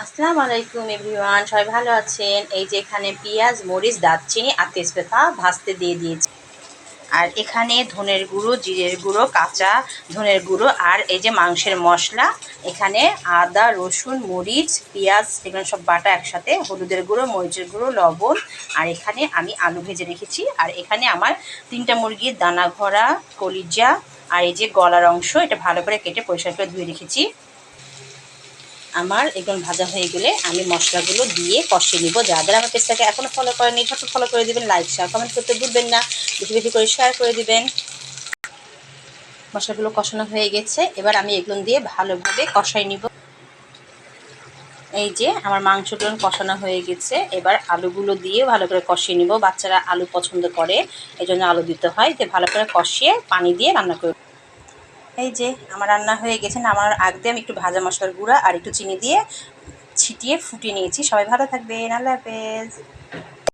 আসসালামু আলাইকুম এভরিওয়ান, সবাই ভালো আছেন? এই যে এখানে পেঁয়াজ, মরিচ, দারচিনি আর তেজপাতা ভাজতে দিয়ে দিয়েছি। আর এখানে ধনের গুঁড়ো, জিরের গুঁড়ো, কাঁচা ধনের গুঁড়ো আর এই যে মাংসের মশলা। এখানে আদা, রসুন, মরিচ, পেঁয়াজ এগুলো সব বাটা একসাথে, হলুদের গুঁড়ো, মরিচের গুঁড়ো, লবণ। আর এখানে আমি আলু ভেজে রেখেছি। আর এখানে আমার 3টা মুরগির দানা ভরা কলিজা আর এই যে গলার অংশ, এটা ভালো করে কেটে পরিষ্কার করে ধুয়ে রেখেছি। আমার এগুলো ভাজা হয়ে গেলে আমি মশলাগুলো দিয়ে কষিয়ে নিব। যারা আমার পেজটাকে এখনও ফলো করেনি ঝটপট ফলো করে দিবেন, লাইক শেয়ার কমেন্ট করতে ভুলবেন না, বেশি বেশি করে শেয়ার করে দিবেন। মশলাগুলো কষানো হয়ে গেছে, এবার আমি এগুলো দিয়ে ভালোভাবে কষাই নিব। এই যে আমার মাংসগুলো কষানো হয়ে গেছে, এবার আলুগুলো দিয়ে ভালো করে কষিয়ে নিব। বাচ্চারা আলু পছন্দ করে, এই জন্য আলু দিতে হয়। যে ভালো করে কষিয়ে পানি দিয়ে রান্না করব। এই যে আমার রান্না হয়ে গেছে। নামানোর আগ দিয়ে আমি একটু ভাজা মশলার গুঁড়া আর একটু চিনি দিয়ে ছিটিয়ে ফুটিয়ে নিয়েছি। সবাই ভালো থাকবেন, আল্লাহ হাফেজ।